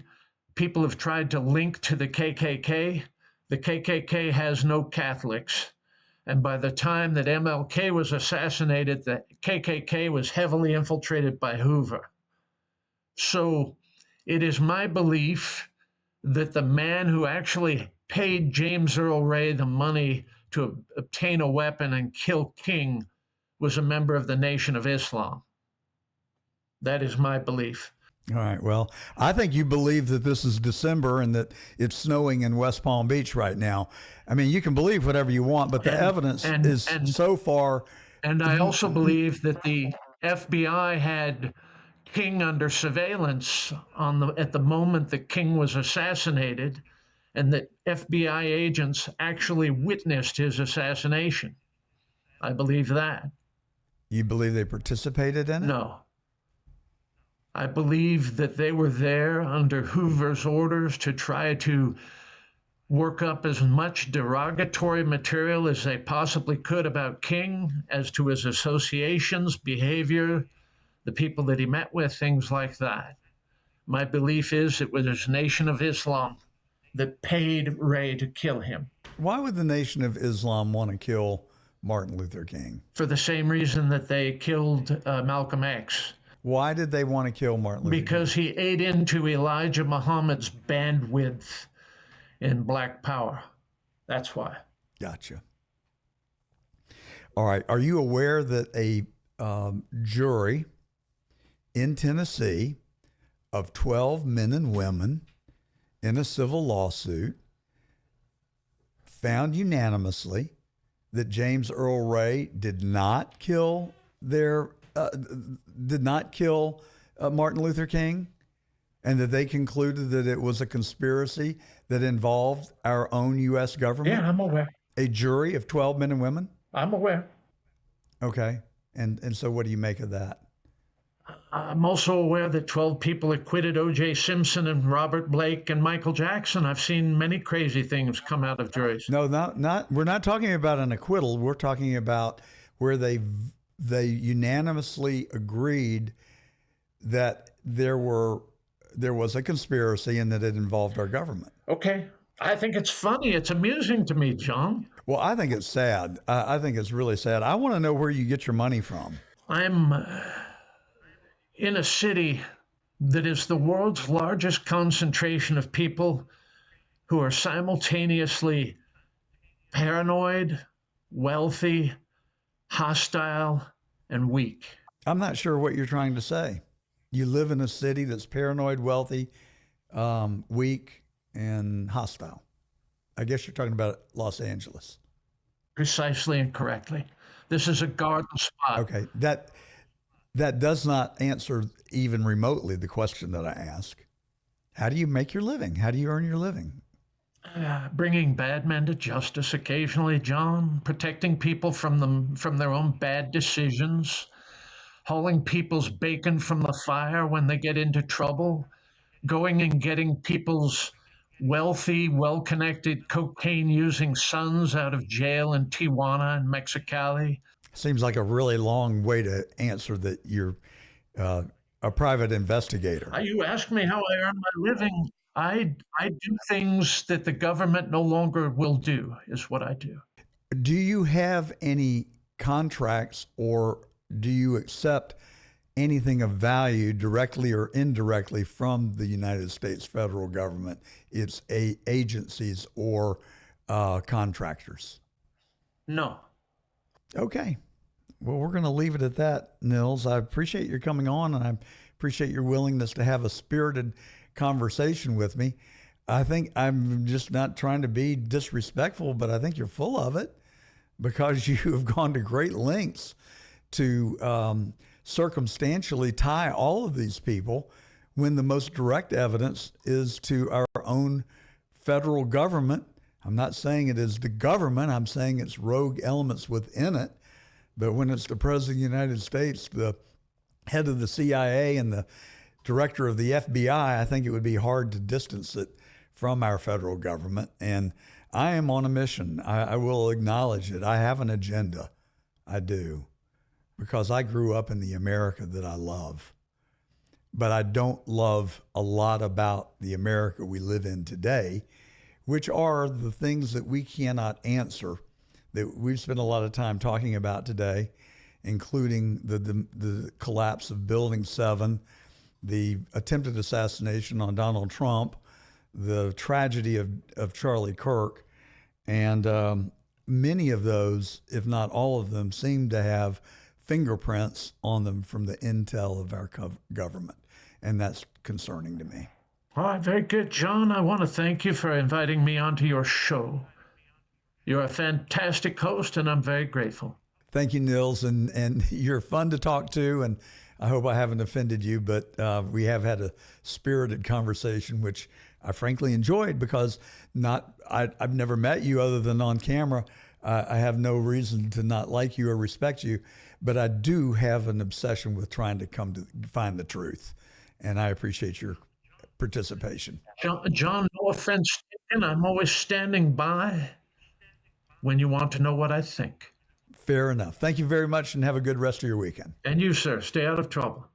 people have tried to link to the KKK. The KKK has no Catholics. And by the time that MLK was assassinated, the KKK was heavily infiltrated by Hoover. So it is my belief that the man who actually paid James Earl Ray the money to obtain a weapon and kill King was a member of the Nation of Islam. That is my belief. All right. Well, I think you believe that this is December and that it's snowing in West Palm Beach right now. I mean, you can believe whatever you want, but the evidence is so far. And I also believe that the FBI had King under surveillance at the moment that King was assassinated, and that FBI agents actually witnessed his assassination. I believe that. You believe they participated in it? No. I believe that they were there under Hoover's orders to try to work up as much derogatory material as they possibly could about King, as to his associations, behavior, the people that he met with, things like that. My belief is it was the Nation of Islam that paid Ray to kill him. Why would the Nation of Islam want to kill Martin Luther King? For the same reason that they killed Malcolm X. Why did they want to kill Martin Luther King? Because he ate into Elijah Muhammad's bandwidth in Black Power. That's why. Gotcha. All right. Are you aware that a jury in Tennessee of 12 men and women in a civil lawsuit found unanimously that James Earl Ray did not kill Martin Luther King, and that they concluded that it was a conspiracy that involved our own U.S. government? Yeah, I'm aware. A jury of 12 men and women? I'm aware. Okay. And so what do you make of that? I'm also aware that 12 people acquitted O.J. Simpson and Robert Blake and Michael Jackson. I've seen many crazy things come out of juries. No, not. We're not talking about an acquittal. We're talking about where they unanimously agreed that there was a conspiracy and that it involved our government. Okay. I think it's funny. It's amusing to me, John. Well, I think it's sad. I think it's really sad. I want to know where you get your money from. I'm in a city that is the world's largest concentration of people who are simultaneously paranoid, wealthy, hostile, and weak. I'm not sure what you're trying to say. You live in a city that's paranoid, wealthy, weak, and hostile. I guess you're talking about Los Angeles. Precisely and correctly. This is a garden spot. Okay. That does not answer even remotely the question that I ask. How do you make your living? How do you earn your living? Bringing bad men to justice occasionally, John. Protecting people from their own bad decisions. Hauling people's bacon from the fire when they get into trouble. Going and getting people's wealthy, well-connected, cocaine-using sons out of jail in Tijuana and Mexicali. Seems like a really long way to answer that you're a private investigator. You ask me how I earn my living. I do things that the government no longer will do, is what I do. Do you have any contracts, or do you accept anything of value directly or indirectly from the United States federal government, its agencies or contractors? No. Okay. Well, we're going to leave it at that, Nils. I appreciate your coming on, and I appreciate your willingness to have a spirited conversation with me. I think I'm just not trying to be disrespectful, but I think you're full of it, because you have gone to great lengths to circumstantially tie all of these people, when the most direct evidence is to our own federal government. I'm not saying it is the government. I'm saying it's rogue elements within it. But when it's the President of the United States, the head of the CIA, and the director of the FBI, I think it would be hard to distance it from our federal government. And I am on a mission. I will acknowledge it. I have an agenda. I do. because I grew up in the America that I love. But I don't love a lot about the America we live in today, which are the things that we cannot answer, that we've spent a lot of time talking about today, including the collapse of Building 7, the attempted assassination on Donald Trump, the tragedy of Charlie Kirk, and many of those, if not all of them, seem to have fingerprints on them from the intel of our government. And that's concerning to me. All right, very good, John. I want to thank you for inviting me onto your show. You're a fantastic host, and I'm very grateful. Thank you, Nils, and you're fun to talk to, and I hope I haven't offended you, but we have had a spirited conversation, which I frankly enjoyed because I've never met you other than on camera. I have no reason to not like you or respect you, but I do have an obsession with trying to come to find the truth, and I appreciate your participation. John, no offense taken. I'm always standing by when you want to know what I think. Fair enough. Thank you very much, and have a good rest of your weekend. And you, sir, stay out of trouble.